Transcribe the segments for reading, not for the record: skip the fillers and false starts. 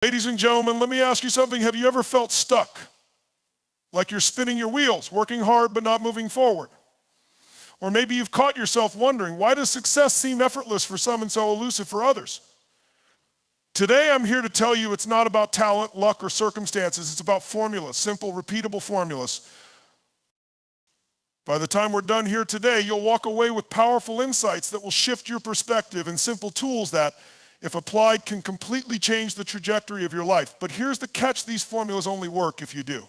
Ladies and gentlemen, let me ask you something. Have you ever felt stuck? Like you're spinning your wheels, working hard but not moving forward? Or maybe you've caught yourself wondering, why does success seem effortless for some and so elusive for others? Today I'm here to tell you it's not about talent, luck, or circumstances. It's about formulas, simple, repeatable formulas. By the time we're done here today, you'll walk away with powerful insights that will shift your perspective and simple tools that, if applied, can completely change the trajectory of your life. But here's the catch: these formulas only work if you do.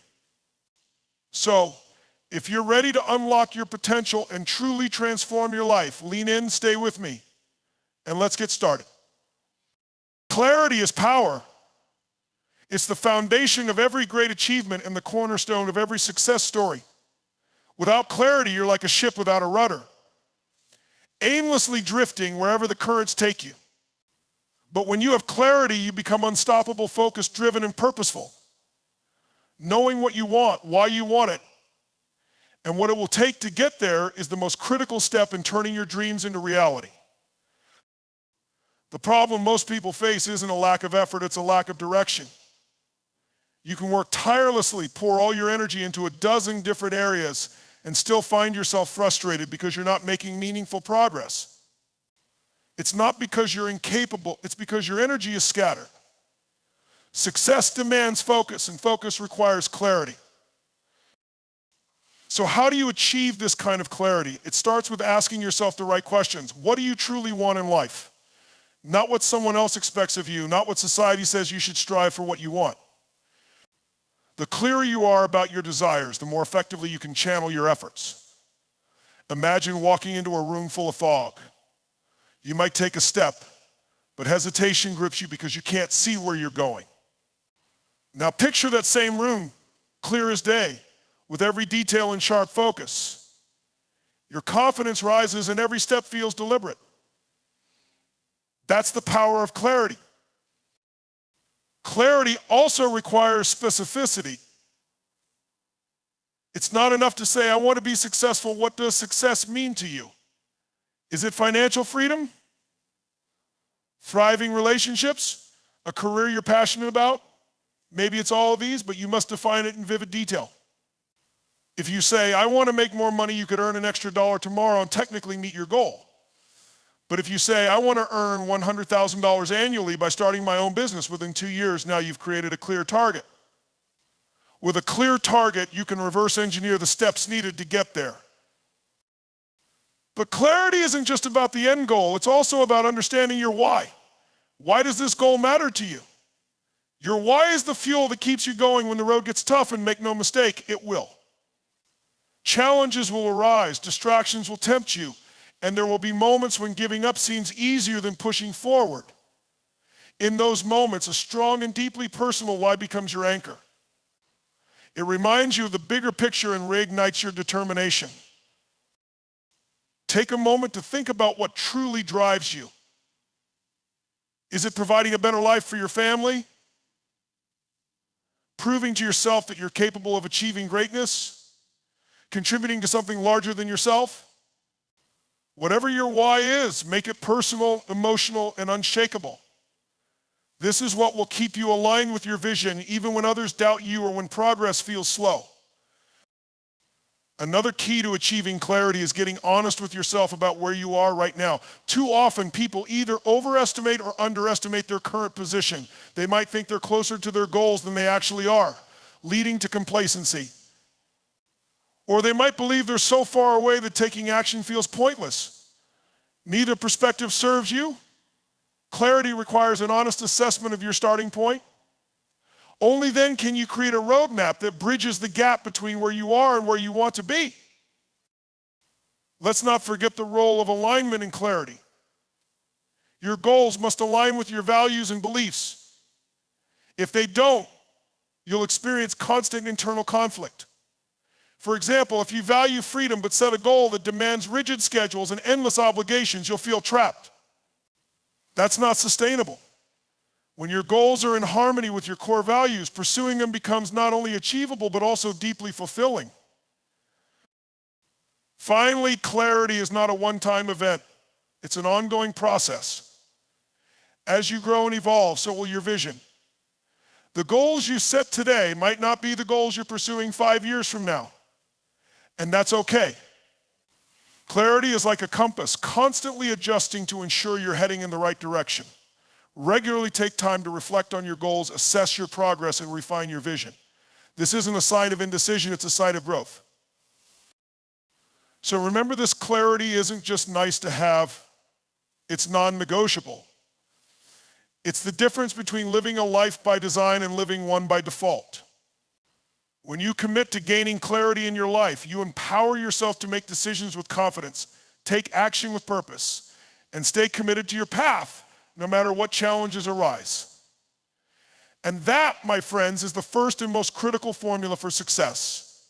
So, if you're ready to unlock your potential and truly transform your life, lean in, stay with me, and let's get started. Clarity is power. It's the foundation of every great achievement and the cornerstone of every success story. Without clarity, you're like a ship without a rudder, aimlessly drifting wherever the currents take you. But when you have clarity, you become unstoppable, focused, driven, and purposeful. Knowing what you want, why you want it, and what it will take to get there is the most critical step in turning your dreams into reality. The problem most people face isn't a lack of effort, it's a lack of direction. You can work tirelessly, pour all your energy into a dozen different areas, and still find yourself frustrated because you're not making meaningful progress. It's not because you're incapable, it's because your energy is scattered. Success demands focus, and focus requires clarity. So how do you achieve this kind of clarity? It starts with asking yourself the right questions. What do you truly want in life? Not what someone else expects of you, not what society says you should strive for what you want. The clearer you are about your desires, the more effectively you can channel your efforts. Imagine walking into a room full of fog. You might take a step, but hesitation grips you because you can't see where you're going. Now picture that same room, clear as day, with every detail in sharp focus. Your confidence rises and every step feels deliberate. That's the power of clarity. Clarity also requires specificity. It's not enough to say, I want to be successful. What does success mean to you? Is it financial freedom? Thriving relationships? A career you're passionate about? Maybe it's all of these, but you must define it in vivid detail. If you say, I want to make more money, you could earn an extra $1 tomorrow and technically meet your goal. But if you say, I want to earn $100,000 annually by starting my own business within 2 years, now you've created a clear target. With a clear target, you can reverse engineer the steps needed to get there. But clarity isn't just about the end goal, it's also about understanding your why. Why does this goal matter to you? Your why is the fuel that keeps you going when the road gets tough, and make no mistake, it will. Challenges will arise, distractions will tempt you, and there will be moments when giving up seems easier than pushing forward. In those moments, a strong and deeply personal why becomes your anchor. It reminds you of the bigger picture and reignites your determination. Take a moment to think about what truly drives you. Is it providing a better life for your family? Proving to yourself that you're capable of achieving greatness? Contributing to something larger than yourself? Whatever your why is, make it personal, emotional, and unshakable. This is what will keep you aligned with your vision, even when others doubt you or when progress feels slow. Another key to achieving clarity is getting honest with yourself about where you are right now. Too often, people either overestimate or underestimate their current position. They might think they're closer to their goals than they actually are, leading to complacency. Or they might believe they're so far away that taking action feels pointless. Neither perspective serves you. Clarity requires an honest assessment of your starting point. Only then can you create a roadmap that bridges the gap between where you are and where you want to be. Let's not forget the role of alignment and clarity. Your goals must align with your values and beliefs. If they don't, you'll experience constant internal conflict. For example, if you value freedom but set a goal that demands rigid schedules and endless obligations, you'll feel trapped. That's not sustainable. When your goals are in harmony with your core values, pursuing them becomes not only achievable but also deeply fulfilling. Finally, clarity is not a one-time event. It's an ongoing process. As you grow and evolve, so will your vision. The goals you set today might not be the goals you're pursuing 5 years from now, and that's okay. Clarity is like a compass, constantly adjusting to ensure you're heading in the right direction. Regularly take time to reflect on your goals, assess your progress, and refine your vision. This isn't a sign of indecision, it's a sign of growth. So remember, this clarity isn't just nice to have, it's non-negotiable. It's the difference between living a life by design and living one by default. When you commit to gaining clarity in your life, you empower yourself to make decisions with confidence, take action with purpose, and stay committed to your path, no matter what challenges arise. And that, my friends, is the first and most critical formula for success.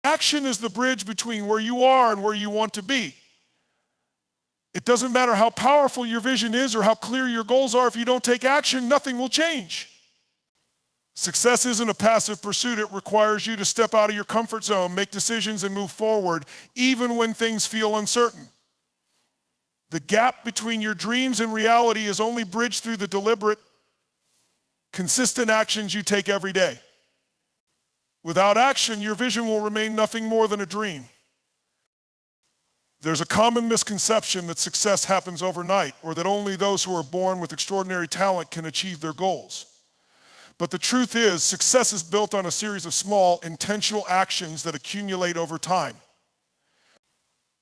Action is the bridge between where you are and where you want to be. It doesn't matter how powerful your vision is or how clear your goals are. If you don't take action, nothing will change. Success isn't a passive pursuit. It requires you to step out of your comfort zone, make decisions, and move forward, even when things feel uncertain. The gap between your dreams and reality is only bridged through the deliberate, consistent actions you take every day. Without action, your vision will remain nothing more than a dream. There's a common misconception that success happens overnight, or that only those who are born with extraordinary talent can achieve their goals. But the truth is, success is built on a series of small, intentional actions that accumulate over time.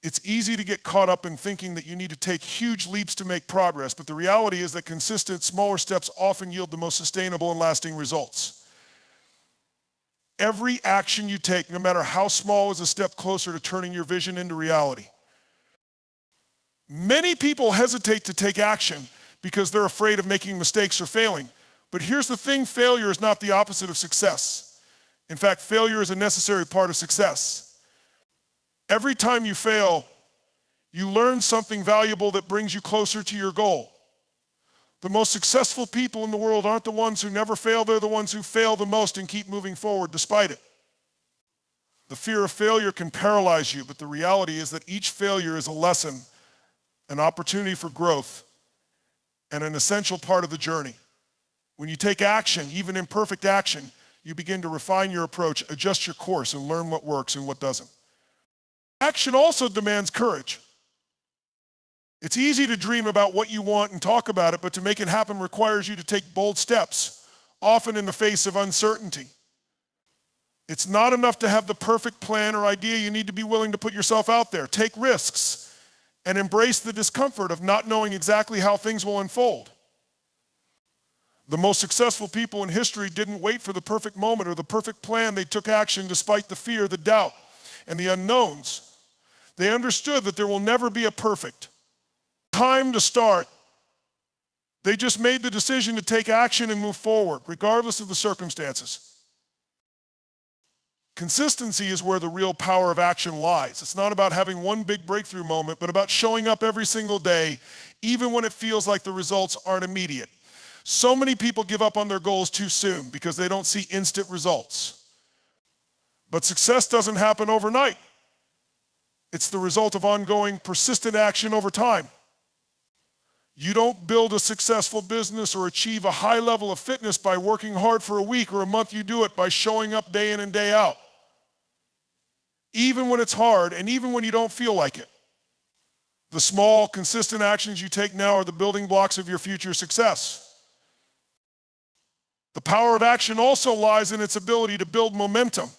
It's easy to get caught up in thinking that you need to take huge leaps to make progress, but the reality is that consistent, smaller steps often yield the most sustainable and lasting results. Every action you take, no matter how small, is a step closer to turning your vision into reality. Many people hesitate to take action because they're afraid of making mistakes or failing. But here's the thing, failure is not the opposite of success. In fact, failure is a necessary part of success. Every time you fail, you learn something valuable that brings you closer to your goal. The most successful people in the world aren't the ones who never fail, they're the ones who fail the most and keep moving forward despite it. The fear of failure can paralyze you, but the reality is that each failure is a lesson, an opportunity for growth, and an essential part of the journey. When you take action, even imperfect action, you begin to refine your approach, adjust your course, and learn what works and what doesn't. Action also demands courage. It's easy to dream about what you want and talk about it, but to make it happen requires you to take bold steps, often in the face of uncertainty. It's not enough to have the perfect plan or idea. You need to be willing to put yourself out there, take risks, and embrace the discomfort of not knowing exactly how things will unfold. The most successful people in history didn't wait for the perfect moment or the perfect plan. They took action despite the fear, the doubt, and the unknowns. They understood that there will never be a perfect time to start. They just made the decision to take action and move forward, regardless of the circumstances. Consistency is where the real power of action lies. It's not about having one big breakthrough moment, but about showing up every single day, even when it feels like the results aren't immediate. So many people give up on their goals too soon because they don't see instant results. But success doesn't happen overnight. It's the result of ongoing, persistent action over time. You don't build a successful business or achieve a high level of fitness by working hard for a week or a month. You do it by showing up day in and day out. Even when it's hard and even when you don't feel like it. The small, consistent actions you take now are the building blocks of your future success. The power of action also lies in its ability to build momentum.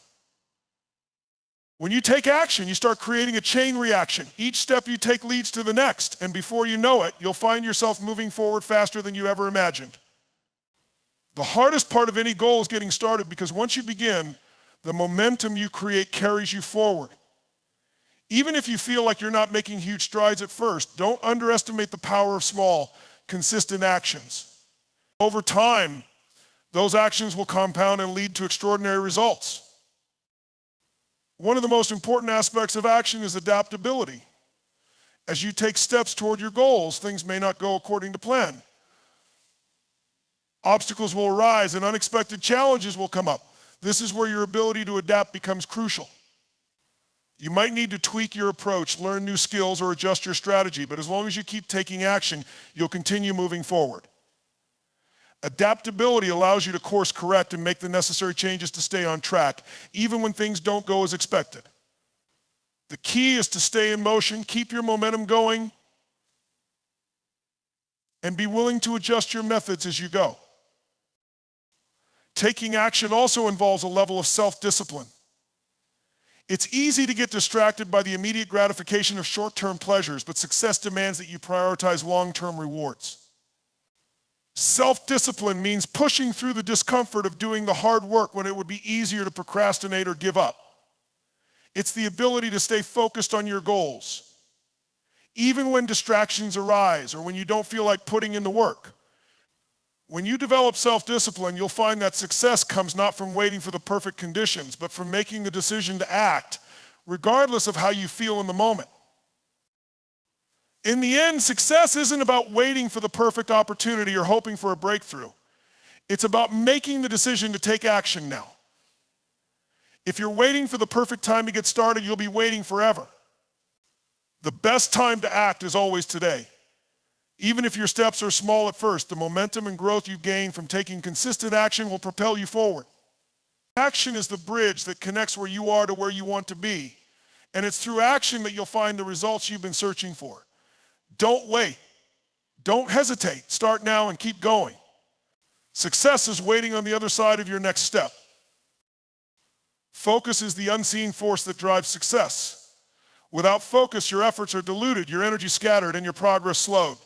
When you take action, you start creating a chain reaction. Each step you take leads to the next, and before you know it, you'll find yourself moving forward faster than you ever imagined. The hardest part of any goal is getting started, because once you begin, the momentum you create carries you forward. Even if you feel like you're not making huge strides at first, don't underestimate the power of small, consistent actions. Over time, those actions will compound and lead to extraordinary results. One of the most important aspects of action is adaptability. As you take steps toward your goals, things may not go according to plan. Obstacles will arise and unexpected challenges will come up. This is where your ability to adapt becomes crucial. You might need to tweak your approach, learn new skills, or adjust your strategy, but as long as you keep taking action, you'll continue moving forward. Adaptability allows you to course correct and make the necessary changes to stay on track, even when things don't go as expected. The key is to stay in motion, keep your momentum going, and be willing to adjust your methods as you go. Taking action also involves a level of self-discipline. It's easy to get distracted by the immediate gratification of short-term pleasures, but success demands that you prioritize long-term rewards. Self-discipline means pushing through the discomfort of doing the hard work when it would be easier to procrastinate or give up. It's the ability to stay focused on your goals, even when distractions arise or when you don't feel like putting in the work. When you develop self-discipline, you'll find that success comes not from waiting for the perfect conditions, but from making the decision to act, regardless of how you feel in the moment. In the end, success isn't about waiting for the perfect opportunity or hoping for a breakthrough. It's about making the decision to take action now. If you're waiting for the perfect time to get started, you'll be waiting forever. The best time to act is always today. Even if your steps are small at first, the momentum and growth you gain from taking consistent action will propel you forward. Action is the bridge that connects where you are to where you want to be. And it's through action that you'll find the results you've been searching for. Don't wait. Don't hesitate. Start now and keep going. Success is waiting on the other side of your next step. Focus is the unseen force that drives success. Without focus, your efforts are diluted, your energy scattered, and your progress slowed.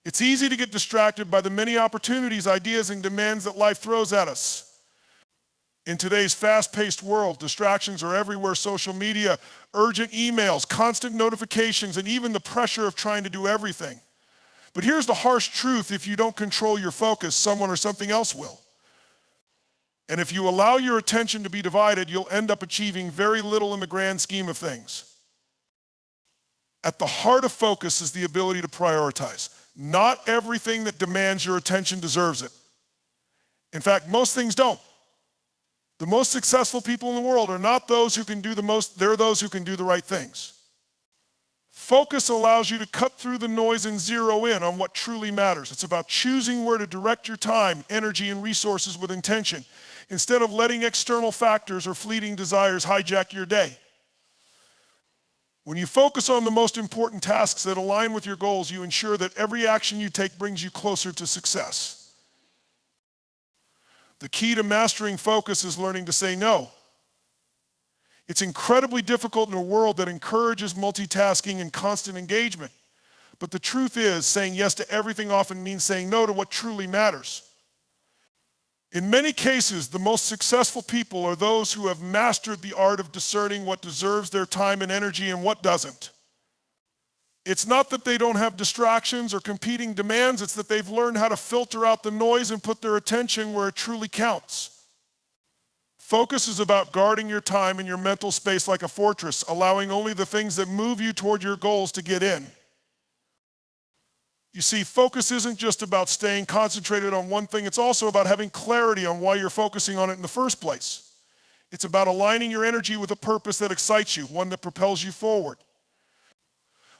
It's easy to get distracted by the many opportunities, ideas, and demands that life throws at us. In today's fast-paced world, distractions are everywhere: social media, urgent emails, constant notifications, and even the pressure of trying to do everything. But here's the harsh truth: if you don't control your focus, someone or something else will. And if you allow your attention to be divided, you'll end up achieving very little in the grand scheme of things. At the heart of focus is the ability to prioritize. Not everything that demands your attention deserves it. In fact, most things don't. The most successful people in the world are not those who can do the most, they're those who can do the right things. Focus allows you to cut through the noise and zero in on what truly matters. It's about choosing where to direct your time, energy, and resources with intention, instead of letting external factors or fleeting desires hijack your day. When you focus on the most important tasks that align with your goals, you ensure that every action you take brings you closer to success. The key to mastering focus is learning to say no. It's incredibly difficult in a world that encourages multitasking and constant engagement. But the truth is, saying yes to everything often means saying no to what truly matters. In many cases, the most successful people are those who have mastered the art of discerning what deserves their time and energy and what doesn't. It's not that they don't have distractions or competing demands, it's that they've learned how to filter out the noise and put their attention where it truly counts. Focus is about guarding your time and your mental space like a fortress, allowing only the things that move you toward your goals to get in. You see, focus isn't just about staying concentrated on one thing, it's also about having clarity on why you're focusing on it in the first place. It's about aligning your energy with a purpose that excites you, one that propels you forward.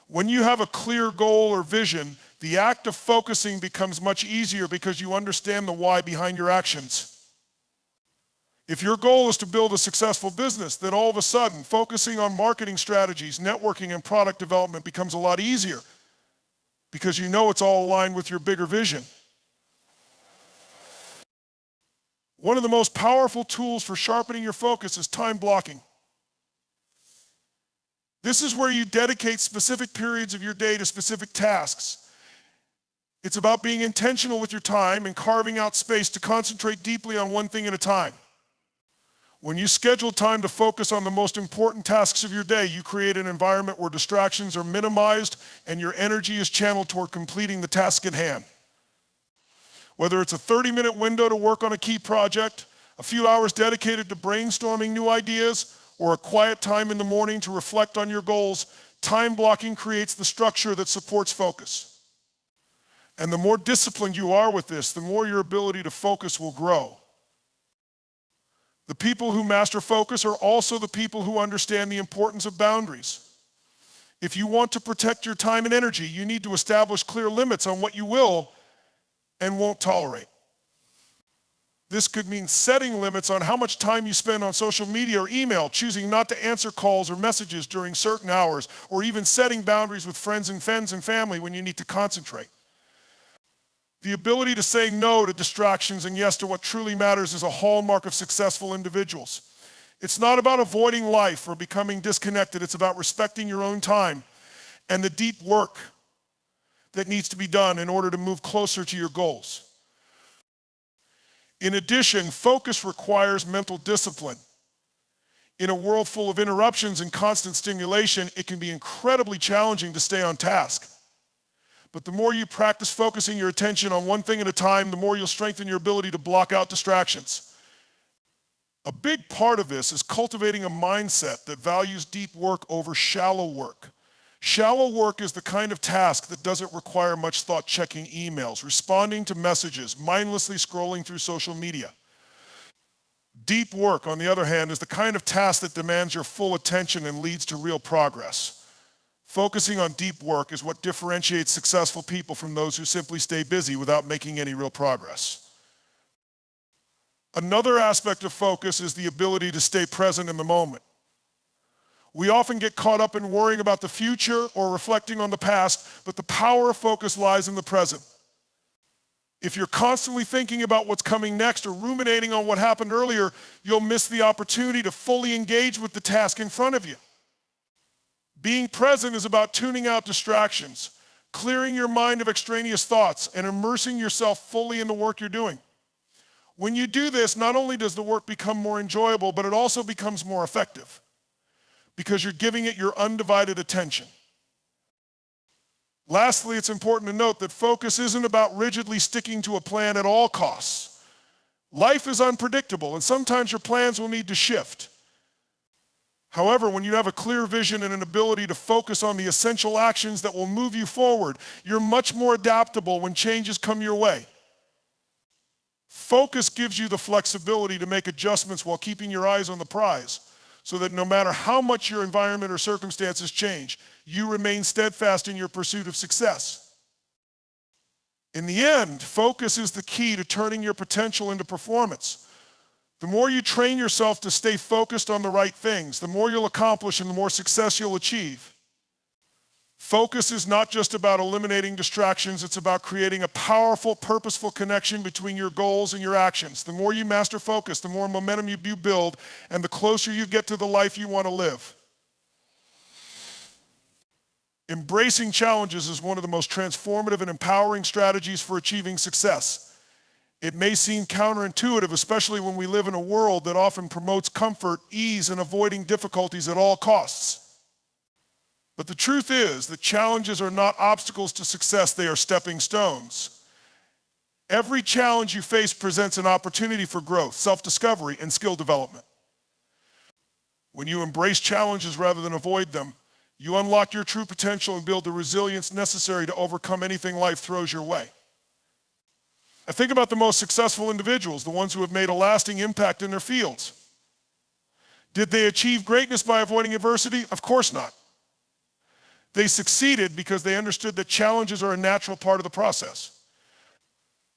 When you have a clear goal or vision, the act of focusing becomes much easier because you understand the why behind your actions. If your goal is to build a successful business, then all of a sudden, focusing on marketing strategies, networking, and product development becomes a lot easier, because you know it's all aligned with your bigger vision. One of the most powerful tools for sharpening your focus is time blocking. This is where you dedicate specific periods of your day to specific tasks. It's about being intentional with your time and carving out space to concentrate deeply on one thing at a time. When you schedule time to focus on the most important tasks of your day, you create an environment where distractions are minimized and your energy is channeled toward completing the task at hand. Whether it's a 30-minute window to work on a key project, a few hours dedicated to brainstorming new ideas, or a quiet time in the morning to reflect on your goals, time blocking creates the structure that supports focus. And the more disciplined you are with this, the more your ability to focus will grow. The people who master focus are also the people who understand the importance of boundaries. If you want to protect your time and energy, you need to establish clear limits on what you will and won't tolerate. This could mean setting limits on how much time you spend on social media or email, choosing not to answer calls or messages during certain hours, or even setting boundaries with friends and family when you need to concentrate. The ability to say no to distractions and yes to what truly matters is a hallmark of successful individuals. It's not about avoiding life or becoming disconnected. It's about respecting your own time and the deep work that needs to be done in order to move closer to your goals. In addition, focus requires mental discipline. In a world full of interruptions and constant stimulation, it can be incredibly challenging to stay on task. But the more you practice focusing your attention on one thing at a time, the more you'll strengthen your ability to block out distractions. A big part of this is cultivating a mindset that values deep work over shallow work. Shallow work is the kind of task that doesn't require much thought checking emails, responding to messages, mindlessly scrolling through social media. Deep work, on the other hand, is the kind of task that demands your full attention and leads to real progress. Focusing on deep work is what differentiates successful people from those who simply stay busy without making any real progress. Another aspect of focus is the ability to stay present in the moment. We often get caught up in worrying about the future or reflecting on the past, but the power of focus lies in the present. If you're constantly thinking about what's coming next or ruminating on what happened earlier, you'll miss the opportunity to fully engage with the task in front of you. Being present is about tuning out distractions, clearing your mind of extraneous thoughts, and immersing yourself fully in the work you're doing. When you do this, not only does the work become more enjoyable, but it also becomes more effective, because you're giving it your undivided attention. Lastly, it's important to note that focus isn't about rigidly sticking to a plan at all costs. Life is unpredictable, and sometimes your plans will need to shift. However, when you have a clear vision and an ability to focus on the essential actions that will move you forward, you're much more adaptable when changes come your way. Focus gives you the flexibility to make adjustments while keeping your eyes on the prize, so that no matter how much your environment or circumstances change, you remain steadfast in your pursuit of success. In the end, focus is the key to turning your potential into performance. The more you train yourself to stay focused on the right things, the more you'll accomplish and the more success you'll achieve. Focus is not just about eliminating distractions, it's about creating a powerful, purposeful connection between your goals and your actions. The more you master focus, the more momentum you build, and the closer you get to the life you want to live. Embracing challenges is one of the most transformative and empowering strategies for achieving success. It may seem counterintuitive, especially when we live in a world that often promotes comfort, ease, and avoiding difficulties at all costs. But the truth is that challenges are not obstacles to success, they are stepping stones. Every challenge you face presents an opportunity for growth, self-discovery, and skill development. When you embrace challenges rather than avoid them, you unlock your true potential and build the resilience necessary to overcome anything life throws your way. I think about the most successful individuals, the ones who have made a lasting impact in their fields. Did they achieve greatness by avoiding adversity? Of course not. They succeeded because they understood that challenges are a natural part of the process.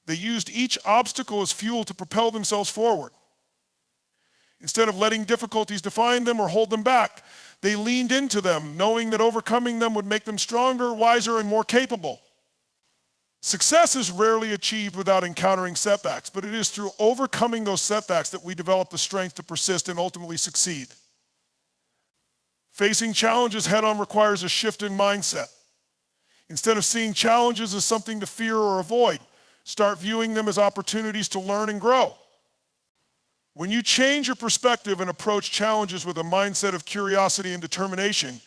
They used each obstacle as fuel to propel themselves forward. Instead of letting difficulties define them or hold them back, they leaned into them, knowing that overcoming them would make them stronger, wiser, and more capable. Success is rarely achieved without encountering setbacks, but it is through overcoming those setbacks that we develop the strength to persist and ultimately succeed. Facing challenges head-on requires a shift in mindset. Instead of seeing challenges as something to fear or avoid, start viewing them as opportunities to learn and grow. When you change your perspective and approach challenges with a mindset of curiosity and determination,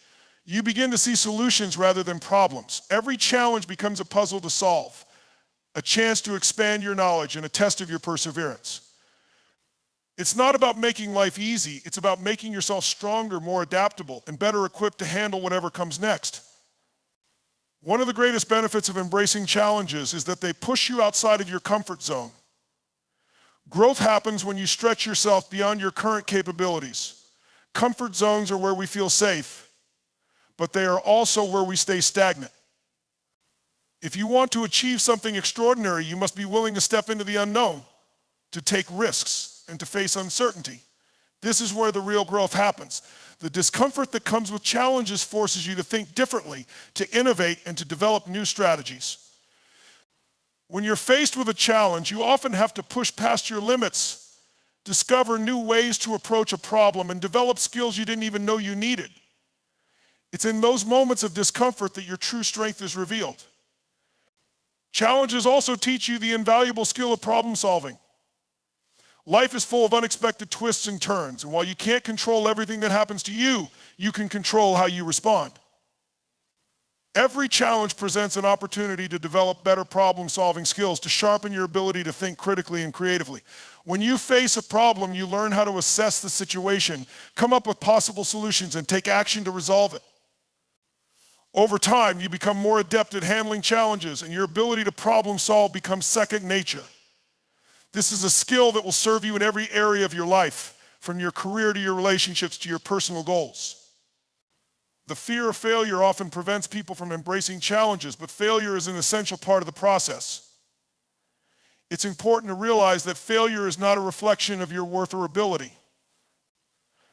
you begin to see solutions rather than problems. Every challenge becomes a puzzle to solve, a chance to expand your knowledge and a test of your perseverance. It's not about making life easy, it's about making yourself stronger, more adaptable, and better equipped to handle whatever comes next. One of the greatest benefits of embracing challenges is that they push you outside of your comfort zone. Growth happens when you stretch yourself beyond your current capabilities. Comfort zones are where we feel safe, but they are also where we stay stagnant. If you want to achieve something extraordinary, you must be willing to step into the unknown, to take risks, and to face uncertainty. This is where the real growth happens. The discomfort that comes with challenges forces you to think differently, to innovate, and to develop new strategies. When you're faced with a challenge, you often have to push past your limits, discover new ways to approach a problem, and develop skills you didn't even know you needed. It's in those moments of discomfort that your true strength is revealed. Challenges also teach you the invaluable skill of problem solving. Life is full of unexpected twists and turns, and while you can't control everything that happens to you, you can control how you respond. Every challenge presents an opportunity to develop better problem-solving skills, to sharpen your ability to think critically and creatively. When you face a problem, you learn how to assess the situation, come up with possible solutions, and take action to resolve it. Over time, you become more adept at handling challenges, and your ability to problem solve becomes second nature. This is a skill that will serve you in every area of your life, from your career to your relationships to your personal goals. The fear of failure often prevents people from embracing challenges, but failure is an essential part of the process. It's important to realize that failure is not a reflection of your worth or ability.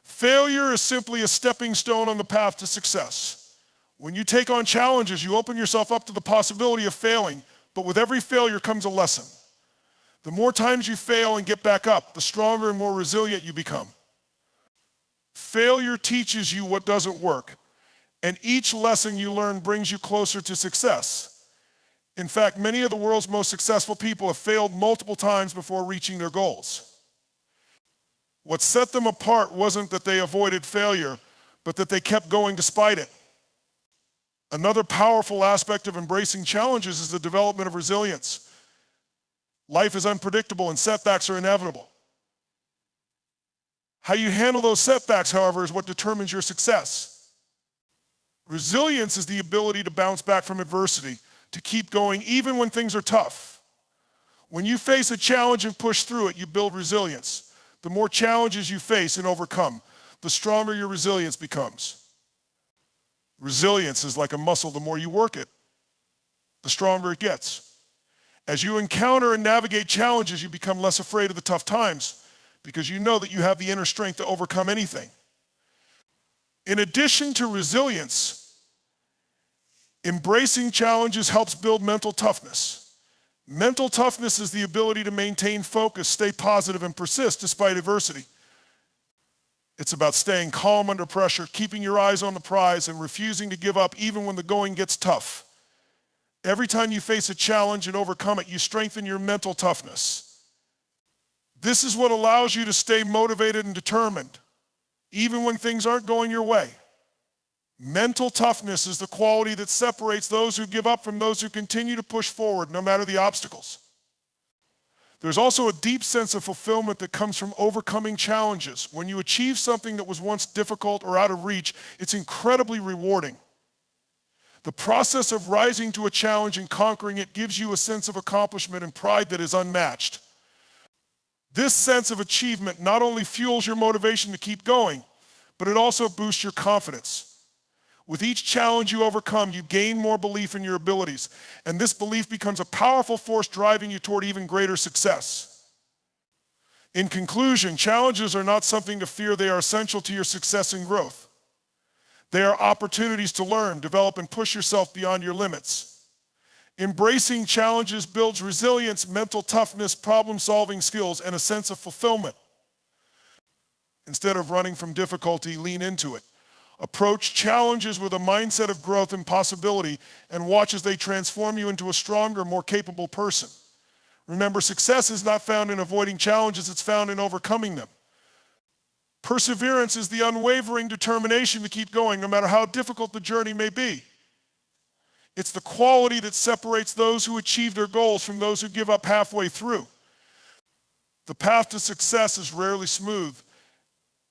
Failure is simply a stepping stone on the path to success. When you take on challenges, you open yourself up to the possibility of failing, but with every failure comes a lesson. The more times you fail and get back up, the stronger and more resilient you become. Failure teaches you what doesn't work, and each lesson you learn brings you closer to success. In fact, many of the world's most successful people have failed multiple times before reaching their goals. What set them apart wasn't that they avoided failure, but that they kept going despite it. Another powerful aspect of embracing challenges is the development of resilience. Life is unpredictable and setbacks are inevitable. How you handle those setbacks, however, is what determines your success. Resilience is the ability to bounce back from adversity, to keep going even when things are tough. When you face a challenge and push through it, you build resilience. The more challenges you face and overcome, the stronger your resilience becomes. Resilience is like a muscle. The more you work it, the stronger it gets. As you encounter and navigate challenges, you become less afraid of the tough times because you know that you have the inner strength to overcome anything. In addition to resilience, embracing challenges helps build mental toughness. Mental toughness is the ability to maintain focus, stay positive, and persist despite adversity. It's about staying calm under pressure, keeping your eyes on the prize, and refusing to give up even when the going gets tough. Every time you face a challenge and overcome it, you strengthen your mental toughness. This is what allows you to stay motivated and determined, even when things aren't going your way. Mental toughness is the quality that separates those who give up from those who continue to push forward no matter the obstacles. There's also a deep sense of fulfillment that comes from overcoming challenges. When you achieve something that was once difficult or out of reach, it's incredibly rewarding. The process of rising to a challenge and conquering it gives you a sense of accomplishment and pride that is unmatched. This sense of achievement not only fuels your motivation to keep going, but it also boosts your confidence. With each challenge you overcome, you gain more belief in your abilities, and this belief becomes a powerful force driving you toward even greater success. In conclusion, challenges are not something to fear. They are essential to your success and growth. They are opportunities to learn, develop, and push yourself beyond your limits. Embracing challenges builds resilience, mental toughness, problem-solving skills, and a sense of fulfillment. Instead of running from difficulty, lean into it. Approach challenges with a mindset of growth and possibility, and watch as they transform you into a stronger, more capable person. Remember, success is not found in avoiding challenges, it's found in overcoming them. Perseverance is the unwavering determination to keep going, no matter how difficult the journey may be. It's the quality that separates those who achieve their goals from those who give up halfway through. The path to success is rarely smooth,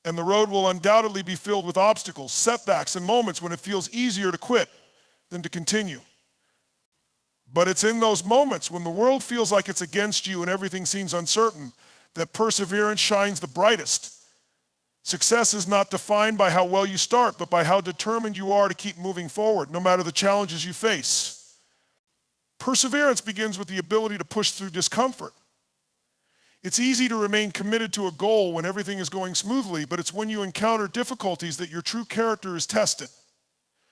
and the road will undoubtedly be filled with obstacles, setbacks, and moments when it feels easier to quit than to continue. But it's in those moments when the world feels like it's against you and everything seems uncertain that perseverance shines the brightest. Success is not defined by how well you start, but by how determined you are to keep moving forward, no matter the challenges you face. Perseverance begins with the ability to push through discomfort. It's easy to remain committed to a goal when everything is going smoothly, but it's when you encounter difficulties that your true character is tested.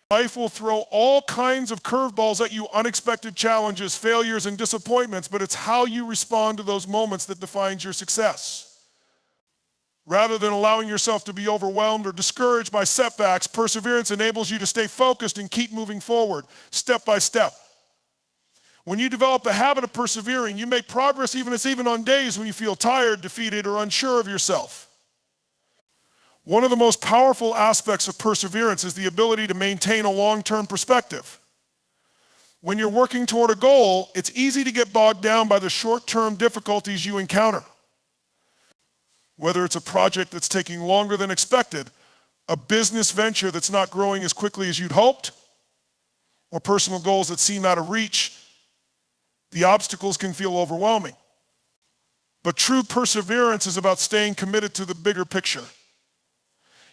Life will throw all kinds of curveballs at you, unexpected challenges, failures, and disappointments, but it's how you respond to those moments that defines your success. Rather than allowing yourself to be overwhelmed or discouraged by setbacks, perseverance enables you to stay focused and keep moving forward, step by step. When you develop the habit of persevering, you make progress even on days when you feel tired, defeated, or unsure of yourself. One of the most powerful aspects of perseverance is the ability to maintain a long-term perspective. When you're working toward a goal, it's easy to get bogged down by the short-term difficulties you encounter. Whether it's a project that's taking longer than expected, a business venture that's not growing as quickly as you'd hoped, or personal goals that seem out of reach, the obstacles can feel overwhelming. But true perseverance is about staying committed to the bigger picture.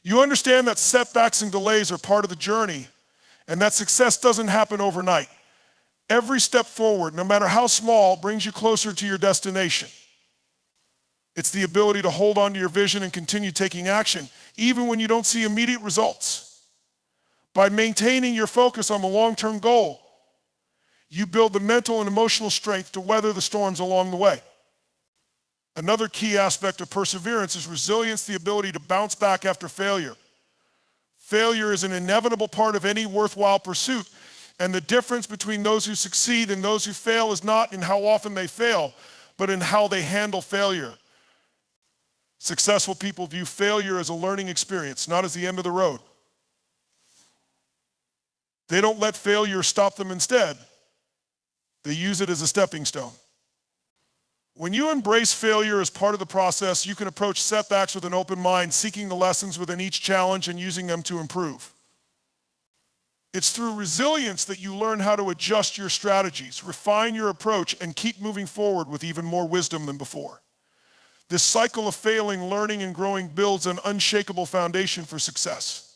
You understand that setbacks and delays are part of the journey, and that success doesn't happen overnight. Every step forward, no matter how small, brings you closer to your destination. It's the ability to hold on to your vision and continue taking action, even when you don't see immediate results. By maintaining your focus on the long-term goal, you build the mental and emotional strength to weather the storms along the way. Another key aspect of perseverance is resilience, the ability to bounce back after failure. Failure is an inevitable part of any worthwhile pursuit, and the difference between those who succeed and those who fail is not in how often they fail, but in how they handle failure. Successful people view failure as a learning experience, not as the end of the road. They don't let failure stop them instead. They use it as a stepping stone. When you embrace failure as part of the process, you can approach setbacks with an open mind, seeking the lessons within each challenge and using them to improve. It's through resilience that you learn how to adjust your strategies, refine your approach, and keep moving forward with even more wisdom than before. This cycle of failing, learning, and growing builds an unshakable foundation for success.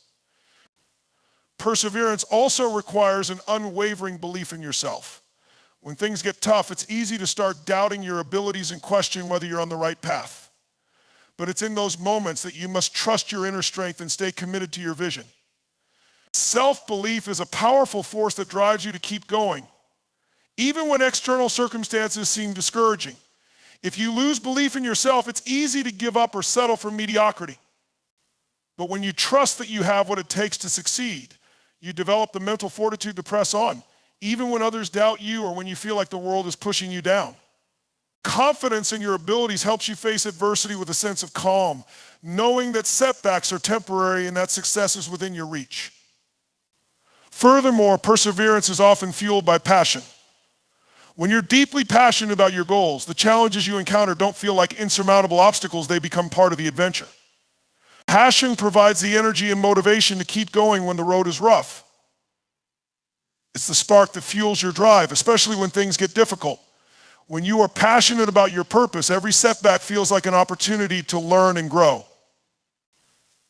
Perseverance also requires an unwavering belief in yourself. When things get tough, it's easy to start doubting your abilities and question whether you're on the right path. But it's in those moments that you must trust your inner strength and stay committed to your vision. Self-belief is a powerful force that drives you to keep going, even when external circumstances seem discouraging. If you lose belief in yourself, it's easy to give up or settle for mediocrity. But when you trust that you have what it takes to succeed, you develop the mental fortitude to press on, even when others doubt you or when you feel like the world is pushing you down. Confidence in your abilities helps you face adversity with a sense of calm, knowing that setbacks are temporary and that success is within your reach. Furthermore, perseverance is often fueled by passion. When you're deeply passionate about your goals, the challenges you encounter don't feel like insurmountable obstacles, they become part of the adventure. Passion provides the energy and motivation to keep going when the road is rough. It's the spark that fuels your drive, especially when things get difficult. When you are passionate about your purpose, every setback feels like an opportunity to learn and grow.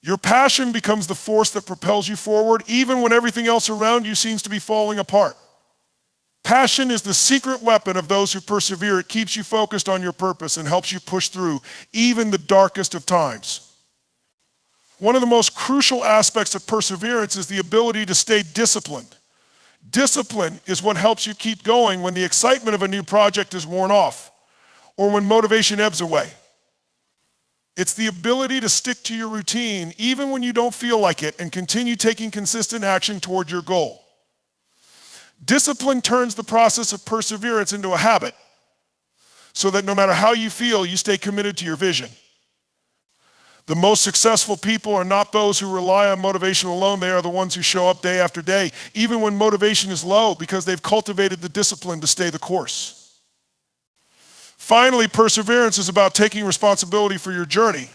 Your passion becomes the force that propels you forward, even when everything else around you seems to be falling apart. Passion is the secret weapon of those who persevere. It keeps you focused on your purpose and helps you push through even the darkest of times. One of the most crucial aspects of perseverance is the ability to stay disciplined. Discipline is what helps you keep going when the excitement of a new project is worn off or when motivation ebbs away. It's the ability to stick to your routine even when you don't feel like it and continue taking consistent action toward your goal. Discipline turns the process of perseverance into a habit so that no matter how you feel, you stay committed to your vision. The most successful people are not those who rely on motivation alone. They are the ones who show up day after day, even when motivation is low, because they've cultivated the discipline to stay the course. Finally, perseverance is about taking responsibility for your journey.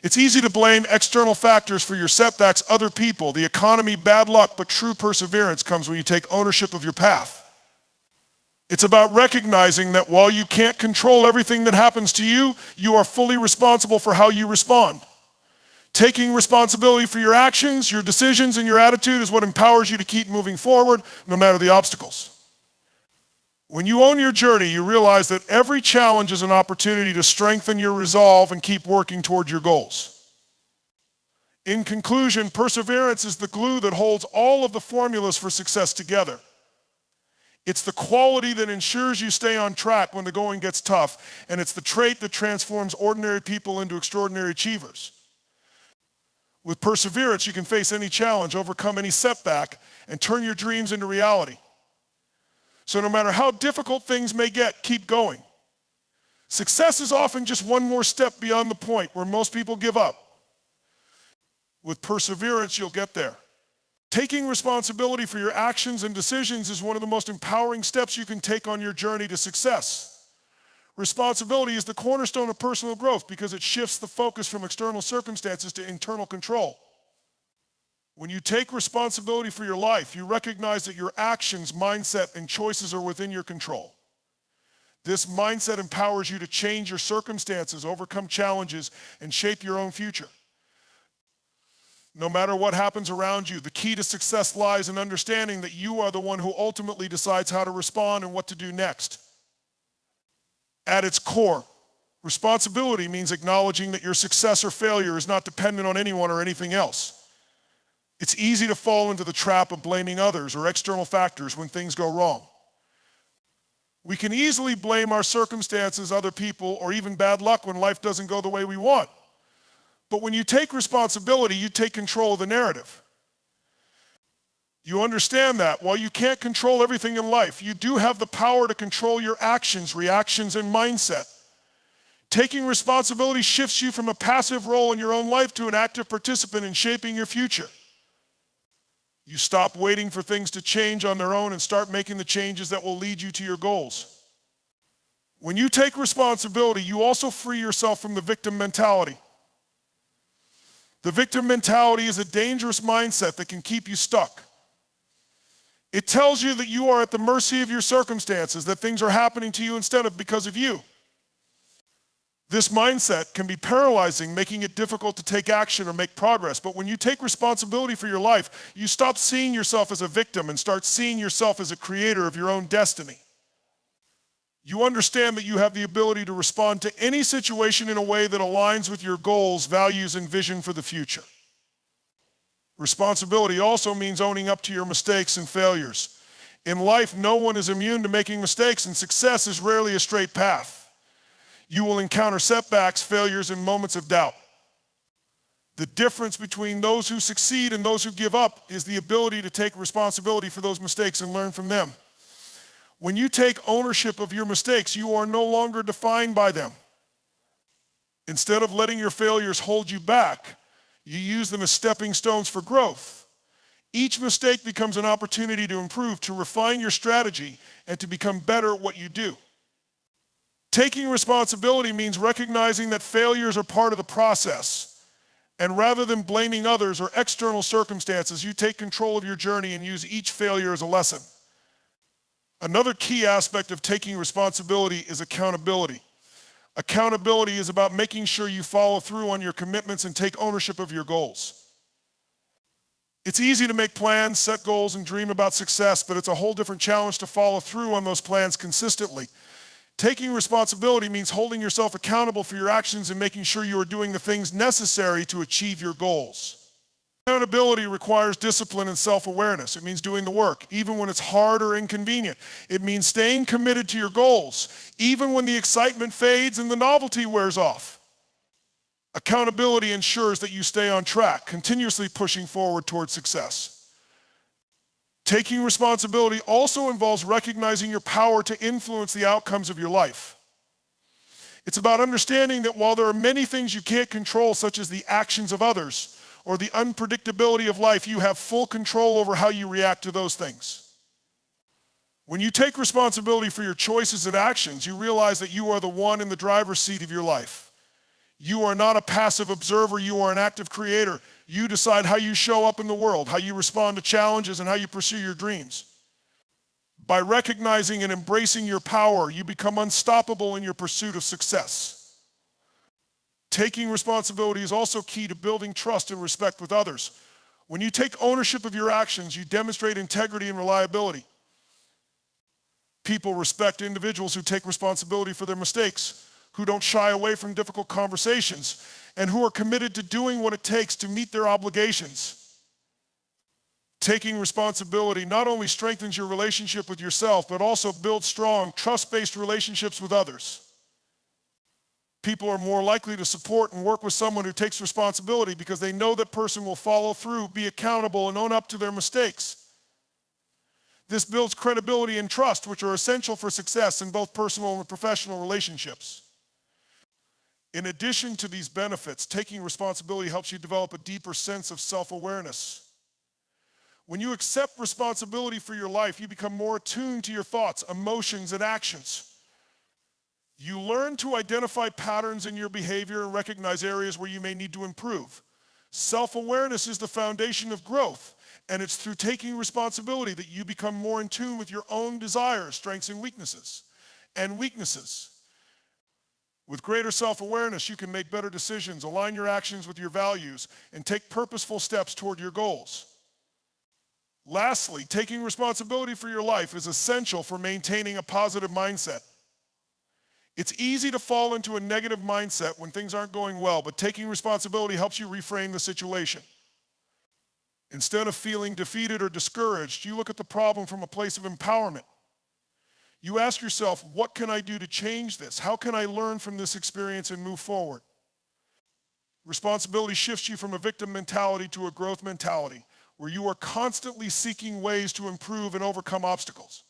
It's easy to blame external factors for your setbacks, other people, the economy, bad luck, but true perseverance comes when you take ownership of your path. It's about recognizing that while you can't control everything that happens to you, you are fully responsible for how you respond. Taking responsibility for your actions, your decisions, and your attitude is what empowers you to keep moving forward no matter the obstacles. When you own your journey, you realize that every challenge is an opportunity to strengthen your resolve and keep working toward your goals. In conclusion, perseverance is the glue that holds all of the formulas for success together. It's the quality that ensures you stay on track when the going gets tough, and it's the trait that transforms ordinary people into extraordinary achievers. With perseverance, you can face any challenge, overcome any setback, and turn your dreams into reality. So no matter how difficult things may get, keep going. Success is often just one more step beyond the point where most people give up. With perseverance, you'll get there. Taking responsibility for your actions and decisions is one of the most empowering steps you can take on your journey to success. Responsibility is the cornerstone of personal growth because it shifts the focus from external circumstances to internal control. When you take responsibility for your life, you recognize that your actions, mindset, and choices are within your control. This mindset empowers you to change your circumstances, overcome challenges, and shape your own future. No matter what happens around you, the key to success lies in understanding that you are the one who ultimately decides how to respond and what to do next. At its core, responsibility means acknowledging that your success or failure is not dependent on anyone or anything else. It's easy to fall into the trap of blaming others or external factors when things go wrong. We can easily blame our circumstances, other people, or even bad luck when life doesn't go the way we want. But when you take responsibility, you take control of the narrative. You understand that while you can't control everything in life, you do have the power to control your actions, reactions, and mindset. Taking responsibility shifts you from a passive role in your own life to an active participant in shaping your future. You stop waiting for things to change on their own and start making the changes that will lead you to your goals. When you take responsibility, you also free yourself from the victim mentality. The victim mentality is a dangerous mindset that can keep you stuck. It tells you that you are at the mercy of your circumstances, that things are happening to you instead of because of you. This mindset can be paralyzing, making it difficult to take action or make progress. But when you take responsibility for your life, you stop seeing yourself as a victim and start seeing yourself as a creator of your own destiny. You understand that you have the ability to respond to any situation in a way that aligns with your goals, values, and vision for the future. Responsibility also means owning up to your mistakes and failures. In life, no one is immune to making mistakes, and success is rarely a straight path. You will encounter setbacks, failures, and moments of doubt. The difference between those who succeed and those who give up is the ability to take responsibility for those mistakes and learn from them. When you take ownership of your mistakes, you are no longer defined by them. Instead of letting your failures hold you back, you use them as stepping stones for growth. Each mistake becomes an opportunity to improve, to refine your strategy, and to become better at what you do. Taking responsibility means recognizing that failures are part of the process. And rather than blaming others or external circumstances, you take control of your journey and use each failure as a lesson. Another key aspect of taking responsibility is accountability. Accountability is about making sure you follow through on your commitments and take ownership of your goals. It's easy to make plans, set goals, and dream about success, but it's a whole different challenge to follow through on those plans consistently. Taking responsibility means holding yourself accountable for your actions and making sure you are doing the things necessary to achieve your goals. Accountability requires discipline and self-awareness. It means doing the work, even when it's hard or inconvenient. It means staying committed to your goals, even when the excitement fades and the novelty wears off. Accountability ensures that you stay on track, continuously pushing forward towards success. Taking responsibility also involves recognizing your power to influence the outcomes of your life. It's about understanding that while there are many things you can't control, such as the actions of others, or the unpredictability of life, you have full control over how you react to those things. When you take responsibility for your choices and actions, you realize that you are the one in the driver's seat of your life. You are not a passive observer, you are an active creator. You decide how you show up in the world, how you respond to challenges, and how you pursue your dreams. By recognizing and embracing your power, you become unstoppable in your pursuit of success. Taking responsibility is also key to building trust and respect with others. When you take ownership of your actions, you demonstrate integrity and reliability. People respect individuals who take responsibility for their mistakes, who don't shy away from difficult conversations, and who are committed to doing what it takes to meet their obligations. Taking responsibility not only strengthens your relationship with yourself, but also builds strong, trust-based relationships with others. People are more likely to support and work with someone who takes responsibility because they know that person will follow through, be accountable, and own up to their mistakes. This builds credibility and trust, which are essential for success in both personal and professional relationships. In addition to these benefits, taking responsibility helps you develop a deeper sense of self-awareness. When you accept responsibility for your life, you become more attuned to your thoughts, emotions, and actions. You learn to identify patterns in your behavior and recognize areas where you may need to improve. Self-awareness is the foundation of growth, and it's through taking responsibility that you become more in tune with your own desires, strengths, and weaknesses. With greater self-awareness, you can make better decisions, align your actions with your values, and take purposeful steps toward your goals. Lastly, taking responsibility for your life is essential for maintaining a positive mindset. It's easy to fall into a negative mindset when things aren't going well, but taking responsibility helps you reframe the situation. Instead of feeling defeated or discouraged, you look at the problem from a place of empowerment. You ask yourself, what can I do to change this? How can I learn from this experience and move forward? Responsibility shifts you from a victim mentality to a growth mentality, where you are constantly seeking ways to improve and overcome obstacles.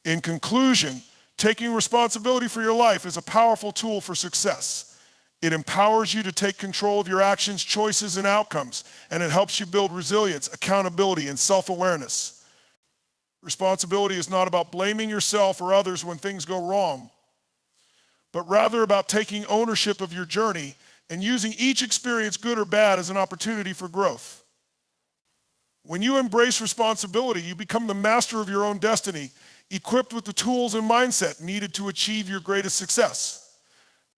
In conclusion, taking responsibility for your life is a powerful tool for success. It empowers you to take control of your actions, choices, and outcomes, and it helps you build resilience, accountability, and self-awareness. Responsibility is not about blaming yourself or others when things go wrong, but rather about taking ownership of your journey and using each experience, good or bad, as an opportunity for growth. When you embrace responsibility, you become the master of your own destiny, equipped with the tools and mindset needed to achieve your greatest success.